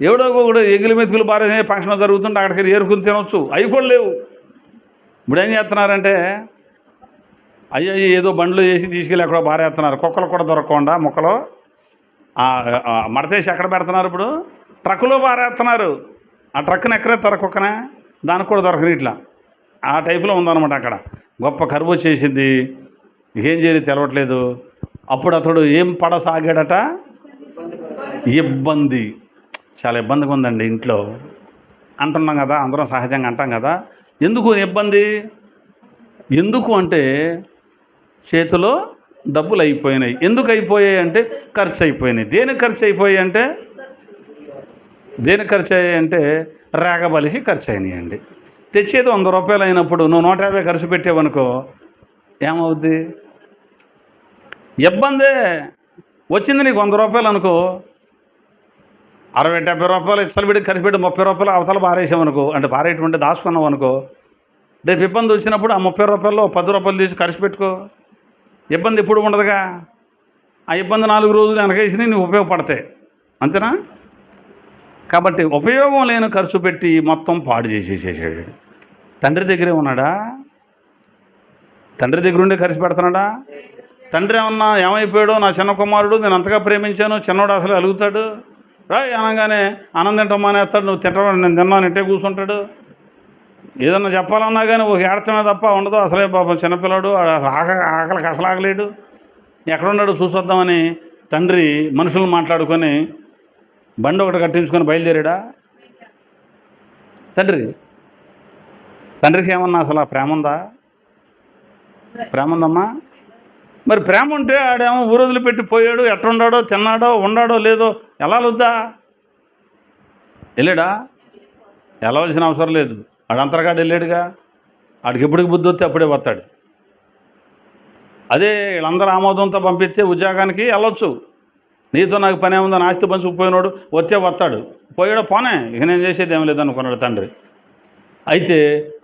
ఎవడో కూడా ఎగిలి మెతుకులు బారే ఫంక్షన్ జరుగుతుంటే అక్కడికి ఏరుకుని తినవచ్చు. అవి కూడా లేవు. ఇప్పుడు ఏం చేస్తున్నారంటే అయ్యో ఏదో బండ్లు వేసి తీసుకెళ్ళి ఎక్కడో బారేస్తున్నారు. కుక్కలు కూడా దొరకకుండా మొక్కలు మడతేసి ఎక్కడ పెడుతున్నారు? ఇప్పుడు ట్రక్కులో బారేస్తున్నారు. ఆ ట్రక్కుని ఎక్కడెత్తారు కుక్కనే, దానికి కూడా దొరకని ఇట్లా ఆ టైపులో ఉందన్నమాట. అక్కడ గొప్ప కరువు వచ్చేసింది. ఏం చేయాలి తెలవట్లేదు. అప్పుడు అతడు ఏం పడసాగాడట? ఇబ్బంది. చాలా ఇబ్బందిగా ఉందండి ఇంట్లో అంటున్నాం కదా, అందరం సహజంగా అంటాం కదా. ఎందుకు ఇబ్బంది? ఎందుకు అంటే చేతిలో డబ్బులు అయిపోయినాయి. ఎందుకు అయిపోయాయి అంటే ఖర్చు అయిపోయినాయి. దేనికి ఖర్చు అయిపోయాయి అంటే రేగబలిసి ఖర్చు అయినాయండి. తెచ్చేది 100 రూపాయలు అయినప్పుడు నువ్వు 150 ఖర్చు పెట్టావనుకో ఏమవుద్ది? ఇబ్బందే. వచ్చింది నీకు 100 రూపాయలు అనుకో, 60-70 రూపాయలు ఇచ్చలబెట్టి ఖర్చు పెట్టి 30 రూపాయలు అవతల పారేసామనుకో, అంటే పారేటువంటి దాచుకున్నావు అనుకో, రేపు ఇబ్బంది వచ్చినప్పుడు ఆ 30 రూపాయల్లో 10 రూపాయలు తీసి ఖర్చు పెట్టుకో. ఇబ్బంది ఎప్పుడు ఉండదుగా. ఆ ఇబ్బంది 4 రోజులు వెనకేసి నీకు ఉపయోగపడతాయి. అంతేనా? కాబట్టి ఉపయోగం లేని ఖర్చు పెట్టి మొత్తం పాడు చేసేసాడు. తండ్రి దగ్గరే ఉన్నాడా? తండ్రి దగ్గర ఉండే ఖర్చు పెడుతున్నాడా? తండ్రి ఏమన్నా ఏమైపోయాడో, నా చిన్న కుమారుడు నేను అంతగా ప్రేమించాను, చిన్నోడు అసలు అలుగుతాడు రాయ్ అనగానే ఆనందం తింటామనేస్తాడు. నువ్వు తింటావు, నేను తిన్నాను ఇంటే కూర్చుంటాడు. ఏదన్నా చెప్పాలన్నా కానీ ఒక ఏడతమే తప్ప ఉండదు. అసలే పాపం చిన్నపిల్లాడు, ఆకలికి అసలు ఆగలేడు. ఎక్కడున్నాడు చూసొద్దామని తండ్రి మనుషులను మాట్లాడుకొని బండి ఒకటి కట్టించుకొని బయలుదేరాడా? తండ్రికి ఏమన్నా అసలు ప్రేమ ఉందా? ప్రేమ ఉందమ్మా? మరి ప్రేమ ఉంటే ఆడేమో ఊరు వదిలిపెట్టి పోయాడు, ఎట్లున్నాడో తిన్నాడో ఉండాడో లేదో ఎలా వద్దా? వెళ్ళాడా? వెళ్ళవలసిన అవసరం లేదు. ఆడంతరగాడు వెళ్ళాడుగా. ఆడికి ఎప్పటికి బుద్ధి వస్తే అప్పుడే వస్తాడు. అదే వీళ్ళందరూ ఆమోదంతో పంపిస్తే ఉద్యోగానికి వెళ్ళొచ్చు. నీతో నాకు పని ఏముందని ఆస్తి పంచుకుపోయినాడు వచ్చే వస్తాడు. పోయాడో పోనే, ఇక నేను చేసేది ఏం లేదనుకున్నాడు తండ్రి. అయితే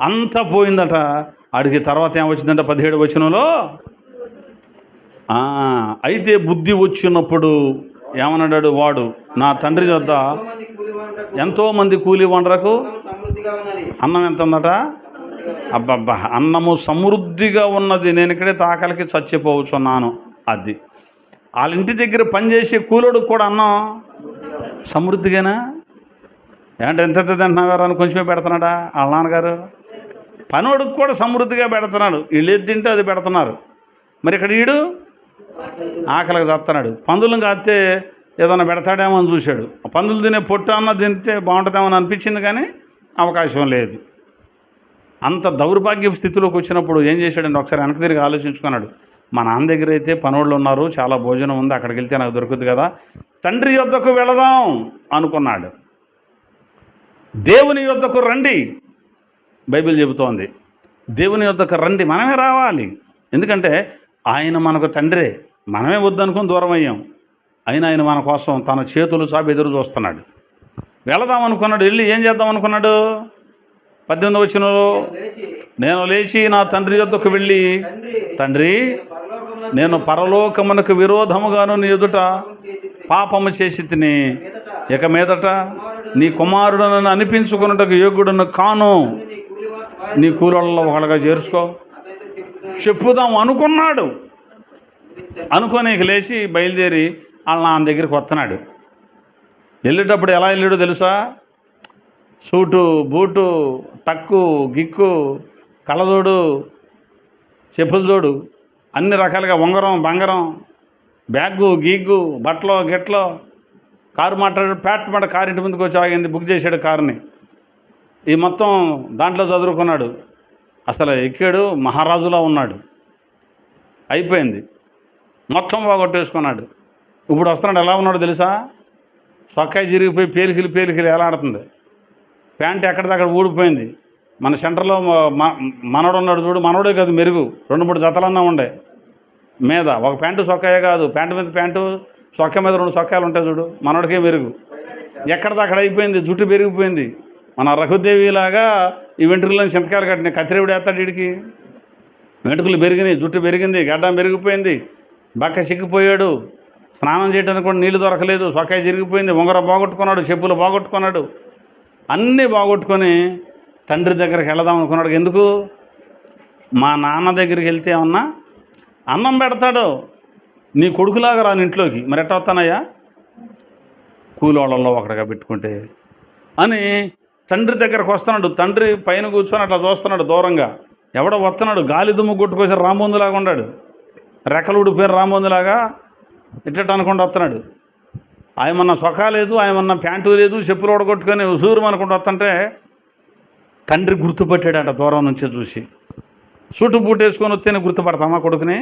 అంతా పోయిందట. ఆడికి తర్వాత ఏమొచ్చిందంట 17వ వచనంలో, అయితే బుద్ధి వచ్చినప్పుడు ఏమన్నాడు వాడు, నా తండ్రి వద్ద ఎంతోమంది కూలి వండరకు అన్నం ఎంత ఉందట? అబ్బబ్బా, అన్నము సమృద్ధిగా ఉన్నది, నేను ఇక్కడే తాకలికి చచ్చిపోవచ్చున్నాను. అది వాళ్ళ ఇంటి దగ్గర పనిచేసే కూలోడికి కూడా అన్నం సమృద్ధిగానా? ఏంటంటే ఎంత తింటున్నావారు అని కొంచెమే పెడుతున్నాడా వాళ్ళ నాన్నగారు? పనోడికి కూడా సమృద్ధిగా పెడుతున్నాడు. వీళ్ళు ఏది తింటే అది పెడుతున్నారు. మరి ఇక్కడ వీడు ఆకలికి చస్తున్నాడు. పందులను కాస్తే ఏదైనా పెడతాడేమో అని చూశాడు. పందులు తినే పొట్టు అన్న తింటే బాగుంటుందేమో అని అనిపించింది, కానీ అవకాశం లేదు. అంత దౌర్భాగ్య స్థితిలోకి వచ్చినప్పుడు ఏం చేశాడంటే ఒకసారి వెనక్కి తిరిగి ఆలోచించుకున్నాడు. మా నాన్న దగ్గర అయితే పనోళ్ళు ఉన్నారు, చాలా భోజనం ఉంది, అక్కడికి వెళ్తే నాకు దొరుకుతుంది కదా, తండ్రి యొద్దకు వెళదాం అనుకున్నాడు. దేవుని యొద్దకు రండి బైబిల్ చెబుతోంది. దేవుని యొద్దకు రండి, మనమే రావాలి. ఎందుకంటే ఆయన మనకు తండ్రే. మనమే వద్దనుకుని దూరం అయ్యాం. అయినా ఆయన మన కోసం తన చేతులు చాపి ఎదురు చూస్తున్నాడు. వెళదాం అనుకున్నాడు. వెళ్ళి ఏం చేద్దాం అనుకున్నాడు? 18వ వచనంలో, నేను లేచి నా తండ్రి యొద్దకు వెళ్ళి, తండ్రి, నేను పరలోకమునకు విరోధముగాను నీ ఎదుట పాపము చేసి తిని, ఇక మీదట నీ కుమారుడనని అనిపించుకున్నట్టుకు యోగ్యుడను కాను, నీ కూలీలలో ఒకళ్ళగా చేర్చుకో చెప్పుదాం అనుకున్నాడు. అనుకొని ఇక లేచి బయలుదేరి వాళ్ళ నాన్న దగ్గరికి వస్తున్నాడు. వెళ్ళేటప్పుడు ఎలా వెళ్ళాడో తెలుసా? సూటు, బూటు, టక్కు, గిక్కు, కళ్ళజోడు, చెప్పుల జోడు, అన్ని రకాలుగా ఉంగరం, బంగారం, బ్యాగు, గీగ్గు, బట్టలు, గిట్లో, కారు మాట్లాడాడు. ప్యాట్ మాట కారు ఇంటి ముందుకు వచ్చి ఆగింది. బుక్ చేశాడు కారుని. ఈ మొత్తం దాంట్లో చదువుకున్నాడు. అసలు ఎక్కాడు, మహారాజులా ఉన్నాడు. అయిపోయింది, మొత్తం పోగొట్టేసుకున్నాడు. ఇప్పుడు వస్తున్నాడు. ఎలా ఉన్నాడు తెలుసా? సొక్కాయి చిరిగిపోయి పేలికిలు ఎలాడుతుంది. ప్యాంట్ ఎక్కడిదక్కడ ఊడిపోయింది. మన సెంటర్లో మనోడు ఉన్నాడు చూడు, మనోడే కాదు మెరుగు, 2-3 జతలన్నా ఉండే మీద. ఒక ప్యాంటు సొక్కాయే కాదు, ప్యాంటు మీద ప్యాంటు, సొక్క మీద 2 సొక్కాయలు ఉంటాయి చూడు, మనోడికే మెరుగు. ఎక్కడిదక్కడ అయిపోయింది, జుట్టు పెరిగిపోయింది. మన రఘుదేవిలాగా ఈ వెంట్రుకలను చింతకాయలు కట్టినాయి. కత్తిరేవుడు వేస్తాడు వీడికి. వెంట్రుకలు పెరిగినాయి, జుట్టు పెరిగింది, గడ్డం పెరిగిపోయింది, బక్క చిక్కిపోయాడు. స్నానం చేయడానికి కూడా నీళ్లు దొరకలేదు. సొక్కాయ చిరిగిపోయింది, ఉంగరం బాగొట్టుకున్నాడు, చెప్పులు బాగొట్టుకున్నాడు, అన్నీ బాగొట్టుకొని తండ్రి దగ్గరికి వెళదాం అనుకున్నాడు. ఎందుకు? మా నాన్న దగ్గరికి వెళ్తే ఏమన్నా అన్నం పెడతాడు, నీ కొడుకులాగా రాని ఇంట్లోకి, మరి ఎట్ట వస్తానయ్యా కూలోళ్ళల్లో ఒకటిగా పెట్టుకుంటే అని తండ్రి దగ్గరకు వస్తున్నాడు. తండ్రి పైన కూర్చొని అట్లా చూస్తున్నాడు దూరంగా. ఎవడో వస్తున్నాడు, గాలి దుమ్ము కొట్టుకొచ్చి రాంబొందులాగా ఉన్నాడు, రెక్కలు ఊడిపోయిన రాంబొందులాగా ఇట్ట అనుకుంటూ వస్తున్నాడు. ఆయమన్నా సొక్కా లేదు, ఆయమన్నా ప్యాంటు లేదు, చెప్పులు ఓడగొట్టుకొని ఉసూరు అనుకుంటూ వస్తుంటే తండ్రి గుర్తుపట్టాడట దూరం నుంచే చూసి. సూటు బూట్ వేసుకొని వస్తేనే గుర్తుపడతామా కొడుకుని?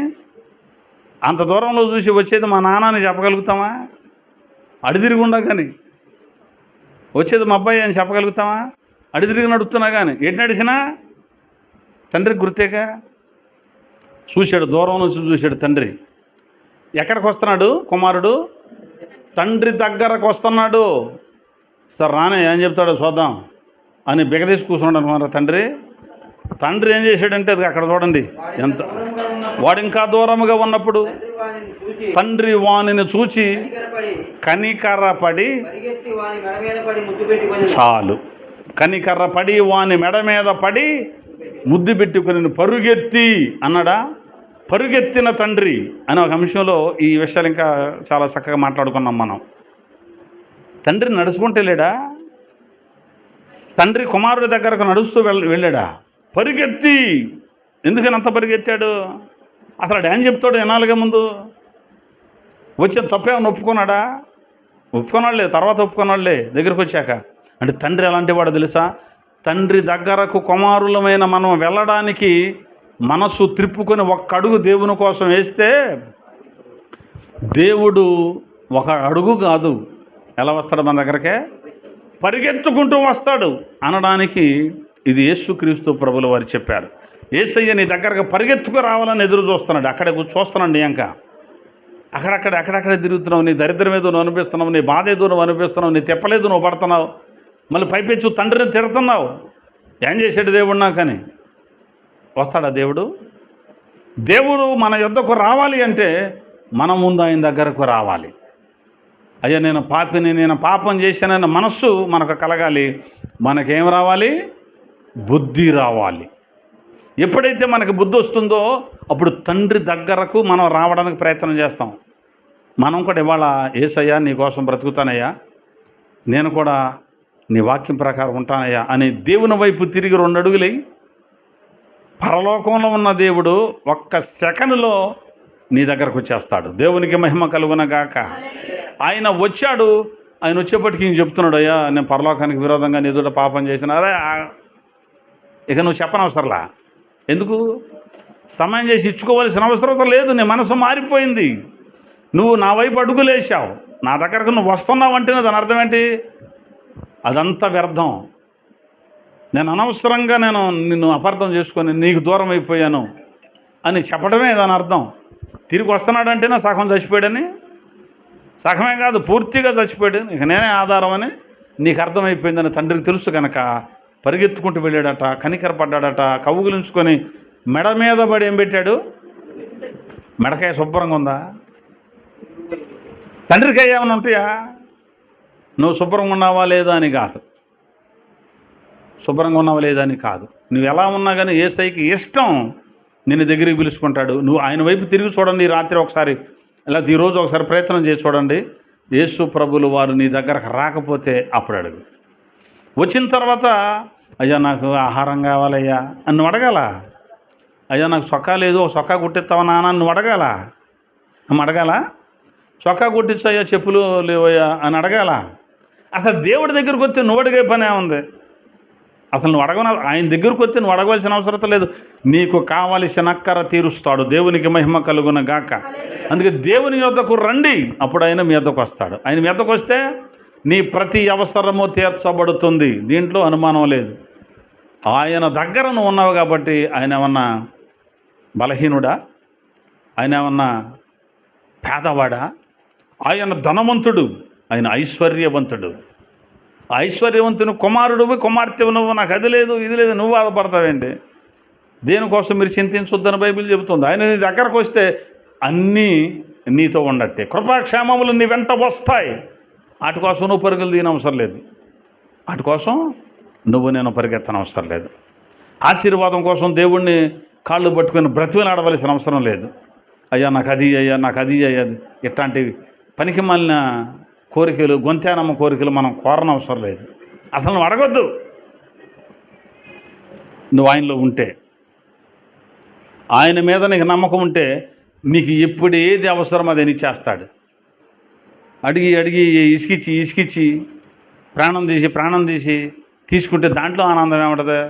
అంత దూరంలో చూసి వచ్చేది మా నాన్న అని చెప్పగలుగుతామా? అడిదిరిగి ఉండా కానీ వచ్చేది మా అబ్బాయి అని చెప్పగలుగుతామా? అడిదిరిగి నడుస్తున్నా కానీ ఎటు నడిచినా తండ్రికి గుర్తేగా. చూశాడు, దూరం నుంచి చూశాడు తండ్రి. ఎక్కడికి వస్తున్నాడు కుమారుడు? తండ్రి దగ్గరకు వస్తున్నాడు. సార్ రానే ఏం చెప్తాడో చూద్దాం అని బిగదీసి కూర్చున్నాడు అనమాట తండ్రి. తండ్రి ఏం చేశాడంటే అది అక్కడ చూడండి ఎంత. వాడు ఇంకా దూరముగా ఉన్నప్పుడు తండ్రి వానిని చూచి కనికర్రపడి, చాలు, కనికర్రపడి వాని మెడ మీద పడి ముద్దు పెట్టుకుని పరుగెత్తి అన్నాడా? పరుగెత్తిన తండ్రి అనే ఒక అంశంలో ఈ విషయాలు ఇంకా చాలా చక్కగా మాట్లాడుకున్నాం మనం. తండ్రి నడుచుకుంటూ వెళ్ళాడా? తండ్రి కుమారుడి దగ్గరకు నడుస్తూ వెళ్ళాడా? పరిగెత్తి. ఎందుకని అంత పరిగెత్తాడు? అసలు డ్యాన్ చెప్తాడు ఎనాలుగా ముందు వచ్చిన తప్పేమన్నా ఒప్పుకున్నాడా? ఒప్పుకున్నాడులే, తర్వాత ఒప్పుకున్నాడులే దగ్గరకు వచ్చాక. అంటే తండ్రి ఎలాంటి వాడు తెలుసా? తండ్రి దగ్గరకు కుమారులమైన మనం వెళ్ళడానికి మనసు త్రిప్పుకొని ఒక్క అడుగు దేవుని కోసం వేస్తే దేవుడు ఒక అడుగు కాదు, ఎలా వస్తాడు మన దగ్గరకే? పరిగెత్తుకుంటూ వస్తాడు అనడానికి ఇది యేసుక్రీస్తు ప్రభుల వారు చెప్పారు. యేసయ్య నీ దగ్గరకు పరిగెత్తుకు రావాలని ఎదురు చూస్తున్నాడు. అక్కడే చూస్తున్నాడు. ఇంకా అక్కడక్కడే తిరుగుతున్నావు. నీ దరిద్రం ఏదో నువ్వు అనిపిస్తున్నావు, నీ బాధ ఏదో నువ్వు అనిపిస్తున్నావు, నీ తెప్పలేదు నువ్వు పడుతున్నావు, మళ్ళీ పైపెచ్చు తండ్రిని తిడుతున్నావు. ఏం చేశాడు దేవుడు నాకని? వస్తాడా దేవుడు? దేవుడు మన యొద్దకు రావాలి అంటే మన ముందు ఆయన దగ్గరకు రావాలి. అయ్యా నేను పాపిని, నేను పాపం చేశానన్న మనస్సు మనకు కలగాలి. మనకేం రావాలి? బుద్ధి రావాలి. ఎప్పుడైతే మనకు బుద్ధి వస్తుందో అప్పుడు తండ్రి దగ్గరకు మనం రావడానికి ప్రయత్నం చేస్తాం. మనం కూడా ఇవాళ యేసయ్యా నీ కోసం బ్రతుకుతానయ్యా, నేను కూడా నీ వాక్యం ప్రకారం ఉంటానయ్యా అని దేవుని వైపు తిరిగి 2 అడుగులై పరలోకంలో ఉన్న దేవుడు ఒక్క సెకండ్లో నీ దగ్గరకు వచ్చేస్తాడు. దేవునికి మహిమ కలుగునగాక. ఆయన వచ్చాడు. ఆయన వచ్చేప్పటికి ఇంక చెప్తున్నాడు, అయ్యా నేను పరలోకానికి విరోధంగా నీ ఎదుట పాపం చేసిన. అరే ఇక నువ్వు చెప్పనవసరంలా. ఎందుకు? సమయం చేసి ఇచ్చుకోవాల్సిన అవసరం లేదు. నీ మనసు మారిపోయింది. నువ్వు నా వైపు అడుగులేసావు, నా దగ్గరకు నువ్వు వస్తున్నావు అంటేనే దాని అర్థం ఏంటి? అదంతా వ్యర్థం. నేను అనవసరంగా నిన్ను అపార్థం చేసుకొని నీకు దూరం అయిపోయాను అని చెప్పడమే దాని అర్థం. తిరిగి వస్తున్నాడంటేనే సగం చచ్చిపోయాడని, సగమే కాదు పూర్తిగా చచ్చిపోయాడు, ఇక నేనే ఆధారం అని నీకు అర్థమైపోయిందని తండ్రికి తెలుసు కనుక పరిగెత్తుకుంటూ వెళ్ళాడట, కనికరపడ్డాడట, కవుగులించుకొని మెడ మీద పడి ఏం పెట్టాడు? మెడకాయ శుభ్రంగా ఉందా? తండ్రికాయ ఏమైనా ఉంటాయా? నువ్వు శుభ్రంగా ఉన్నావా లేదా అని కాదు, శుభ్రంగా ఉన్నావా లేదా అని కాదు, నువ్వు ఎలా ఉన్నా కానీ యేసయ్యకి ఇష్టం నిన్ను దగ్గరికి పిలుచుకుంటాడు. నువ్వు ఆయన వైపు తిరిగి చూడండి, రాత్రి ఒకసారి లేకపోతే ఈరోజు ఒకసారి ప్రయత్నం చేసి చూడండి. యేసు ప్రభులు వారు నీ దగ్గరకు రాకపోతే అప్పుడు అడుగు. వచ్చిన తర్వాత అయ్యా నాకు ఆహారం కావాలయ్యా అని నువ్వు అడగాల. అయ్యా నాకు చొక్కా లేదు, ఒక చొక్కా కుట్టిస్తావా నాన్న నువ్వు అడగాల. అడగాల. చొక్కా కుట్టించయ్యా, చెప్పులు లేవయ్యా అని అడగాల. అసలు దేవుడి దగ్గరికి వస్తే నువ్వు అడిగే పనే ఉంది. అసలు నువ్వు ఆయన దగ్గరకు వస్తే నువ్వు అడగవలసిన అవసరం లేదు. నీకు కావలసిన అక్కర తీరుస్తాడు. దేవునికి మహిమ కలుగున గాక. అందుకే దేవుని యొద్దకు రండి, అప్పుడు ఆయన మీ యొద్దకు వస్తాడు. ఆయన మీ యొద్దకు వస్తే నీ ప్రతి అవసరము తీర్చబడుతుంది, దీంట్లో అనుమానం లేదు. ఆయన దగ్గర నువ్వు ఉన్నావు కాబట్టి ఆయన ఏమన్నా బలహీనుడా? ఆయన ఏమన్నా పేదవాడా? ఆయన ధనవంతుడు, ఆయన ఐశ్వర్యవంతుడు. ఐశ్వర్యవంతుని కుమారుడువి, కుమార్తెవు నువ్వు. నాకు అది లేదు ఇది లేదు నువ్వు బాధపడతావేంటి? దేనికోసం మీరు చింతించొద్దని బైబిల్ చెబుతుంది. ఆయన నీ దగ్గరకు వస్తే అన్నీ నీతో ఉండట్టే. కృపాక్షేమములు నీ వెంట వస్తాయి. వాటి కోసం నువ్వు పరుగులు తీయని అవసరం లేదు. వాటి కోసం నేను పరిగెత్తన అవసరం లేదు. ఆశీర్వాదం కోసం దేవుణ్ణి కాళ్ళు పట్టుకొని బ్రతిమలాడవలసిన అవసరం లేదు. అయ్యా నాకు అది, అయ్యా నాకు అది, అయ్యా ఇట్లాంటి పనికి మాలిన కోరికలు, గొంతేనమ్మ కోరికలు మనం కోరనవసరం లేదు. అసలు నువ్వు అడగొద్దు. నువ్వు ఆయనలో ఉంటే, ఆయన మీద నీకు నమ్మకం ఉంటే, నీకు ఎప్పుడు ఏది అవసరం అది నీకు చేస్తాడు. అడిగి అడిగి ఇసుకిచ్చి ప్రాణం తీసి తీసుకుంటే దాంట్లో ఆనందం ఏముంటుంది?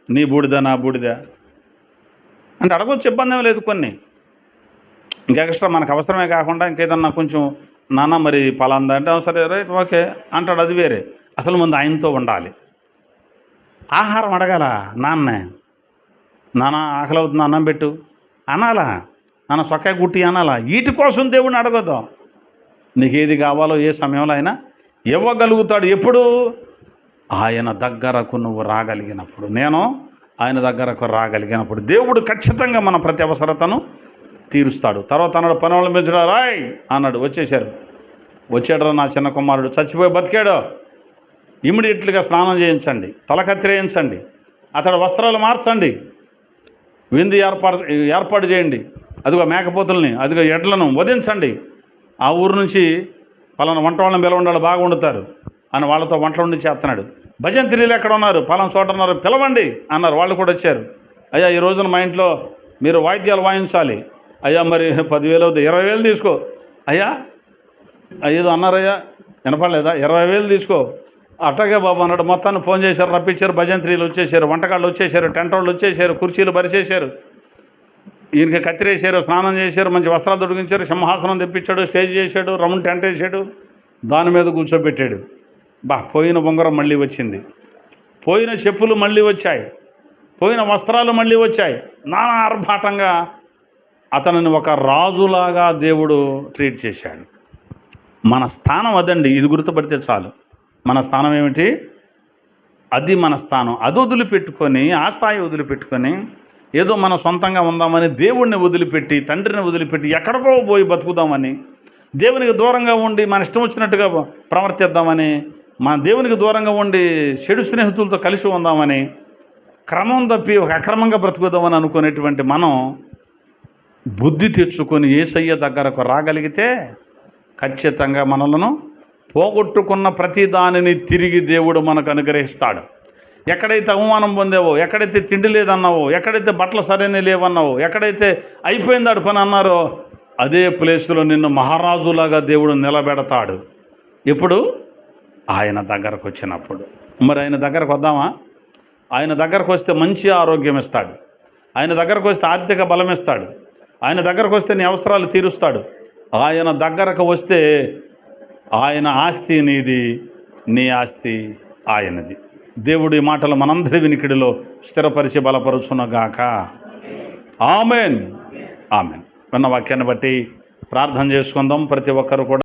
నీ బూడిద నా బూడిద అంటే అడగొచ్చు, ఇబ్బంది ఏం లేదు. కొన్ని ఇంకా ఎక్స్ట్రా మనకు అవసరమే కాకుండా ఇంకేదన్నా కొంచెం నాన్న మరి పలాందా అంటే సరే రైట్ ఓకే అంటాడు, అది వేరే. అసలు ముందు ఆయనతో ఉండాలి. ఆహారం అడగాల. నాన్న ఆకలి అవుతుంది అన్నం పెట్టు అనాలా? నాన్న సొక్కాయ గుట్టి అనాలా? వీటి కోసం దేవుడిని అడగొద్దాం. నీకు ఏది కావాలో ఏ సమయంలో అయినా ఇవ్వగలుగుతాడు. ఎప్పుడు? ఆయన దగ్గరకు నువ్వు రాగలిగినప్పుడు, నేను ఆయన దగ్గరకు రాగలిగినప్పుడు దేవుడు ఖచ్చితంగా మన ప్రతి అవసరతను తీరుస్తాడు. తర్వాత అన్నాడు, పని వాళ్ళని పెంచడా రాయ్ అన్నాడు. వచ్చాడు నా చిన్న కుమారుడు, చచ్చిపోయి బతికాడు. ఇమ్మీడియట్లుగా స్నానం చేయించండి, తల కత్తిరేయించండి, అతడు వస్త్రాలు మార్చండి, విందు ఏర్పాటు చేయండి, అదిగో మేకపోతుల్ని, అదిగో ఎడ్లను వధించండి, ఆ ఊరు నుంచి పలానా వంట వాళ్ళని పిలవండి, బాగా వండుతారు అని వాళ్ళతో వంటలు వండి చేస్తున్నాడు. భజంత్రీలు ఎక్కడ ఉన్నారు? పలానా చోట ఉన్నారు, పిలవండి అన్నారు. వాళ్ళు కూడా వచ్చారు. అయ్యా ఈ రోజున మా ఇంట్లో మీరు వాయిద్యాలు వాయించాలి. అయ్యా మరి 10,000 అవుతుంది, 20,000 తీసుకో. అయ్యా ఏదో అన్నారయ్యా, వినపడలేదా? 20,000 తీసుకో. అట్టగే బాబు అన్నాడు. మొత్తాన్ని ఫోన్ చేశారు, రప్పించారు, భజంత్రీలు వచ్చేసారు, వంటకాళ్ళు వచ్చేసారు, టెంట్ వాళ్ళు వచ్చేసారు, కుర్చీలు పరిచేశారు, ఈయనకి కత్తిరేసారు, స్నానం చేశారు, మంచి వస్త్రాలు తొడిగించారు, సింహాసనం తెప్పించాడు, స్టేజ్ చేశాడు, రౌండ్ టెంట్ వేసాడు, దాని మీద కూర్చోబెట్టాడు. పోయిన బొంగరం మళ్ళీ వచ్చింది, పోయిన చెప్పులు మళ్ళీ వచ్చాయి, పోయిన వస్త్రాలు మళ్ళీ వచ్చాయి. నానా ఆర్భాటంగా అతనిని ఒక రాజులాగా దేవుడు ట్రీట్ చేశాడు. మన స్థానం అదండి, ఇది గుర్తుపడితే చాలు. మన స్థానం ఏమిటి? అది మన స్థానం. అది వదిలిపెట్టుకొని, ఆ స్థాయి వదిలిపెట్టుకొని ఏదో మన సొంతంగా ఉందామని దేవుడిని వదిలిపెట్టి, తండ్రిని వదిలిపెట్టి ఎక్కడికో పోయి బతుకుదామని, దేవునికి దూరంగా ఉండి మన ఇష్టం వచ్చినట్టుగా ప్రవర్తిద్దామని, మన దేవునికి దూరంగా ఉండి చెడు స్నేహితులతో కలిసి ఉందామని, క్రమం తప్పి ఒక అక్రమంగా బ్రతుకుదామని అనుకునేటువంటి మనం బుద్ధి తెచ్చుకొని యేసయ్య దగ్గరకు రాగలిగితే ఖచ్చితంగా మనలను పోగొట్టుకున్న ప్రతి దానిని తిరిగి దేవుడు మనకు అనుగ్రహిస్తాడు. ఎక్కడైతే అవమానం పొందావో, ఎక్కడైతే తిండి లేదన్నావో, ఎక్కడైతే బట్టలు సరైన లేవన్నావో, ఎక్కడైతే అయిపోయిందాడు పని అన్నారో, అదే ప్లేస్లో నిన్ను మహారాజులాగా దేవుడు నిలబెడతాడు. ఎప్పుడు? ఆయన దగ్గరకు వచ్చినప్పుడు. మరి ఆయన దగ్గరకు వద్దామా? ఆయన దగ్గరకు వస్తే మంచి ఆరోగ్యం ఇస్తాడు, ఆయన దగ్గరకు వస్తే ఆర్థిక బలం ఇస్తాడు, ఆయన దగ్గరకు వస్తే నీ అవసరాలు తీరుస్తాడు. ఆయన దగ్గరకు వస్తే ఆయన ఆస్తి నీది, నీ ఆస్తి ఆయనది. దేవుడి మాటలు మనందరి వినికిడిలో స్థిరపరిచి బలపరుచునగాక. ఆమెన్. ఆమెన్. విన్న వాక్యాన్ని బట్టి ప్రార్థన చేసుకుందాం. ప్రతి ఒక్కరు కూడా